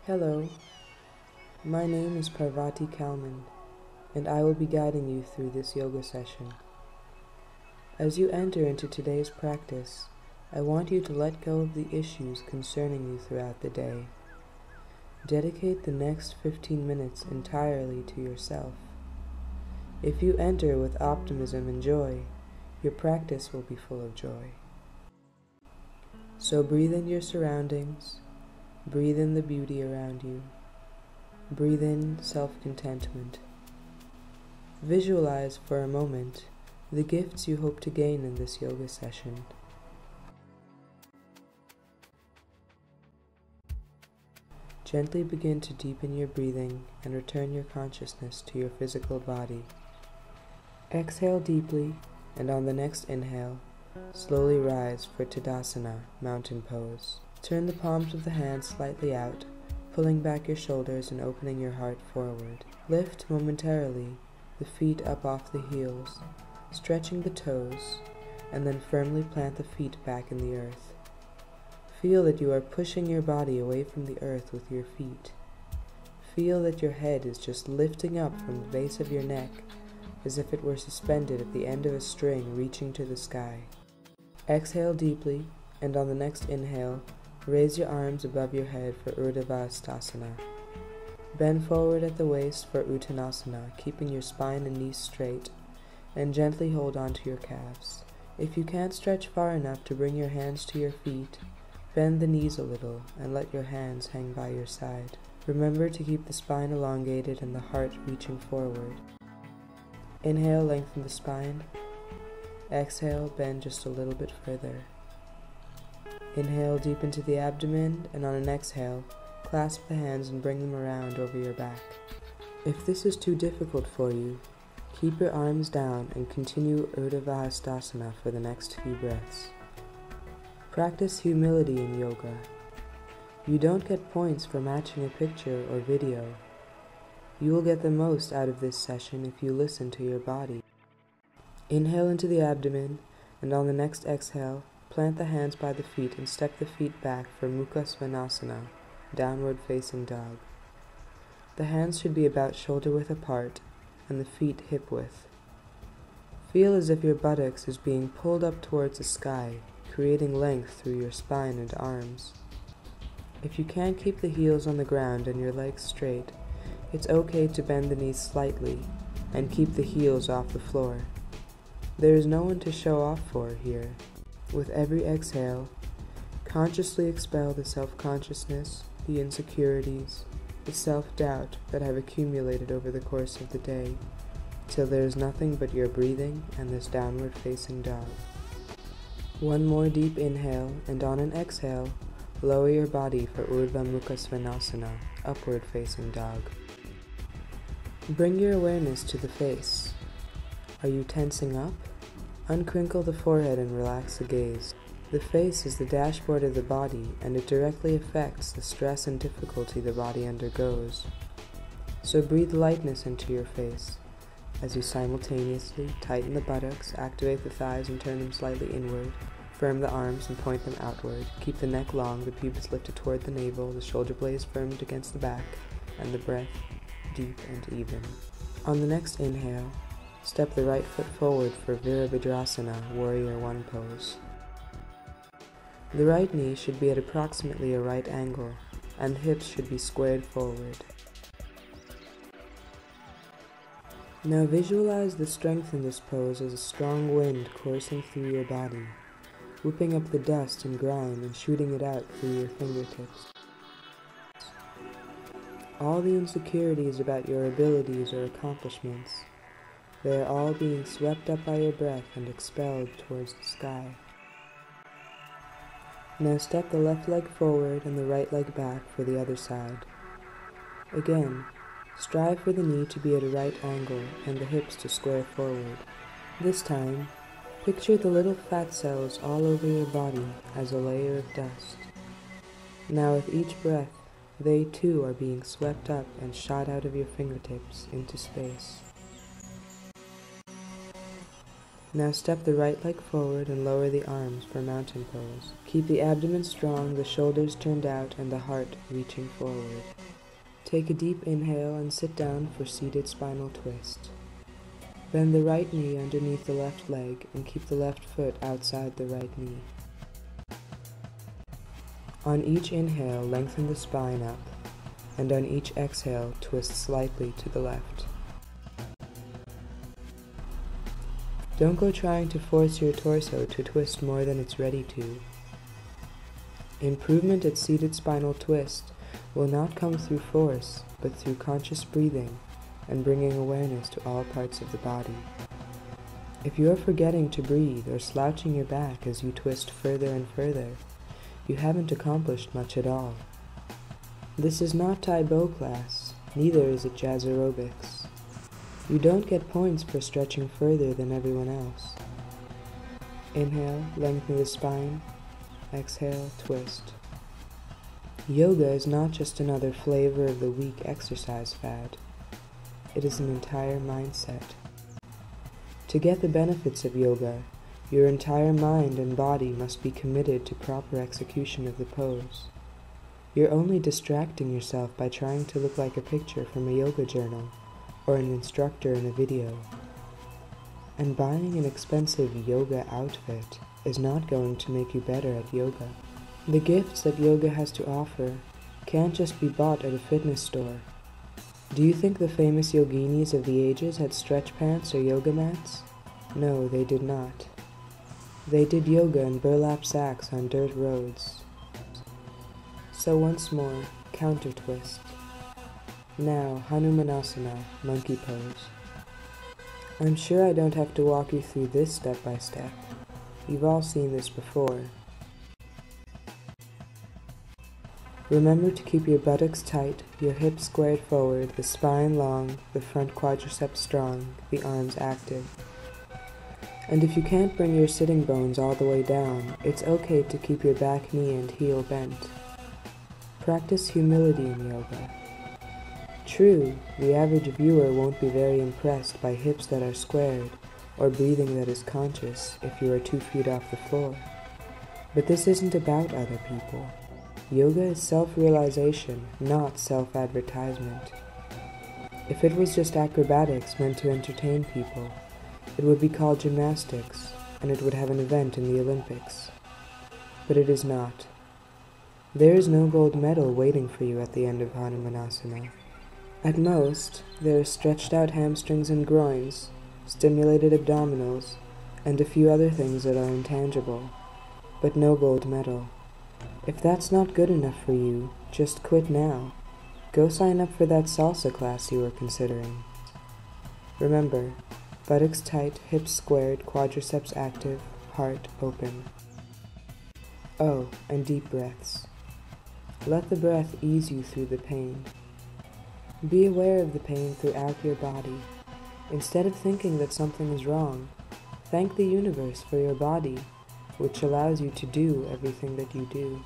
Hello, my name is Kalman, and I will be guiding you through this yoga session. As you enter into today's practice, I want you to let go of the issues concerning you throughout the day. Dedicate the next 15 minutes entirely to yourself. If you enter with optimism and joy, your practice will be full of joy. So breathe in your surroundings, breathe in the beauty around you, breathe in self-contentment. Visualize for a moment the gifts you hope to gain in this yoga session. Gently begin to deepen your breathing and return your consciousness to your physical body. Exhale deeply, and on the next inhale, slowly rise for Tadasana, mountain pose. Turn the palms of the hands slightly out, pulling back your shoulders and opening your heart forward. Lift momentarily the feet up off the heels, stretching the toes, and then firmly plant the feet back in the earth. Feel that you are pushing your body away from the earth with your feet. Feel that your head is just lifting up from the base of your neck, as if it were suspended at the end of a string reaching to the sky. Exhale deeply, and on the next inhale, raise your arms above your head for Urdhva Hastasana. Bend forward at the waist for Uttanasana, keeping your spine and knees straight, and gently hold onto your calves. If you can't stretch far enough to bring your hands to your feet, bend the knees a little and let your hands hang by your side. Remember to keep the spine elongated and the heart reaching forward. Inhale, lengthen the spine. Exhale, bend just a little bit further. Inhale deep into the abdomen, and on an exhale, clasp the hands and bring them around over your back. If this is too difficult for you, keep your arms down and continue Urdhva Hastasana for the next few breaths. Practice humility in yoga. You don't get points for matching a picture or video. You will get the most out of this session if you listen to your body. Inhale into the abdomen, and on the next exhale, plant the hands by the feet and step the feet back for Mukha Svanasana, downward facing dog. The hands should be about shoulder width apart and the feet hip width. Feel as if your buttocks is being pulled up towards the sky, creating length through your spine and arms. If you can't keep the heels on the ground and your legs straight, it's okay to bend the knees slightly and keep the heels off the floor. There is no one to show off for here. With every exhale, consciously expel the self-consciousness, the insecurities, the self-doubt that have accumulated over the course of the day, till there is nothing but your breathing and this downward-facing dog. One more deep inhale, and on an exhale, lower your body for Urdhva Mukha Svanasana, upward-facing dog. Bring your awareness to the face. Are you tensing up? Uncrinkle the forehead and relax the gaze. The face is the dashboard of the body, and it directly affects the stress and difficulty the body undergoes. So breathe lightness into your face as you simultaneously tighten the buttocks, activate the thighs and turn them slightly inward, firm the arms and point them outward, keep the neck long, the pubis lifted toward the navel, the shoulder blades firmed against the back, and the breath deep and even. On the next inhale, step the right foot forward for Virabhadrasana, Warrior One pose. The right knee should be at approximately a right angle, and the hips should be squared forward. Now visualize the strength in this pose as a strong wind coursing through your body, whooping up the dust and grime and shooting it out through your fingertips. All the insecurities about your abilities or accomplishments, they are all being swept up by your breath and expelled towards the sky. Now step the left leg forward and the right leg back for the other side. Again, strive for the knee to be at a right angle and the hips to square forward. This time, picture the little fat cells all over your body as a layer of dust. Now with each breath, they too are being swept up and shot out of your fingertips into space. Now step the right leg forward and lower the arms for mountain pose. Keep the abdomen strong, the shoulders turned out, and the heart reaching forward. Take a deep inhale and sit down for seated spinal twist. Bend the right knee underneath the left leg and keep the left foot outside the right knee. On each inhale, lengthen the spine up, and on each exhale, twist slightly to the left. Don't go trying to force your torso to twist more than it's ready to. Improvement at seated spinal twist will not come through force, but through conscious breathing and bringing awareness to all parts of the body. If you are forgetting to breathe or slouching your back as you twist further and further, you haven't accomplished much at all. This is not Tai Bo class, neither is it jazz aerobics. You don't get points for stretching further than everyone else. Inhale, lengthen the spine. Exhale, twist. Yoga is not just another flavor of the week exercise fad. It is an entire mindset. To get the benefits of yoga, your entire mind and body must be committed to proper execution of the pose. You're only distracting yourself by trying to look like a picture from a yoga journal or an instructor in a video. And buying an expensive yoga outfit is not going to make you better at yoga. The gifts that yoga has to offer can't just be bought at a fitness store. Do you think the famous yoginis of the ages had stretch pants or yoga mats? No, they did not. They did yoga in burlap sacks on dirt roads. So once more, counter twist. Now, Hanumanasana, monkey pose. I'm sure I don't have to walk you through this step by step. You've all seen this before. Remember to keep your buttocks tight, your hips squared forward, the spine long, the front quadriceps strong, the arms active. And if you can't bring your sitting bones all the way down, it's okay to keep your back knee and heel bent. Practice humility in yoga. True, the average viewer won't be very impressed by hips that are squared or breathing that is conscious if you are 2 feet off the floor. But this isn't about other people. Yoga is self-realization, not self-advertisement. If it was just acrobatics meant to entertain people, it would be called gymnastics, and it would have an event in the Olympics. But it is not. There is no gold medal waiting for you at the end of Hanumanasana. At most, there are stretched out hamstrings and groins, stimulated abdominals, and a few other things that are intangible, but no gold medal. If that's not good enough for you, just quit now. Go sign up for that salsa class you were considering. Remember, buttocks tight, hips squared, quadriceps active, heart open. Oh, and deep breaths. Let the breath ease you through the pain. Be aware of the pain throughout your body. Instead of thinking that something is wrong, thank the universe for your body, which allows you to do everything that you do.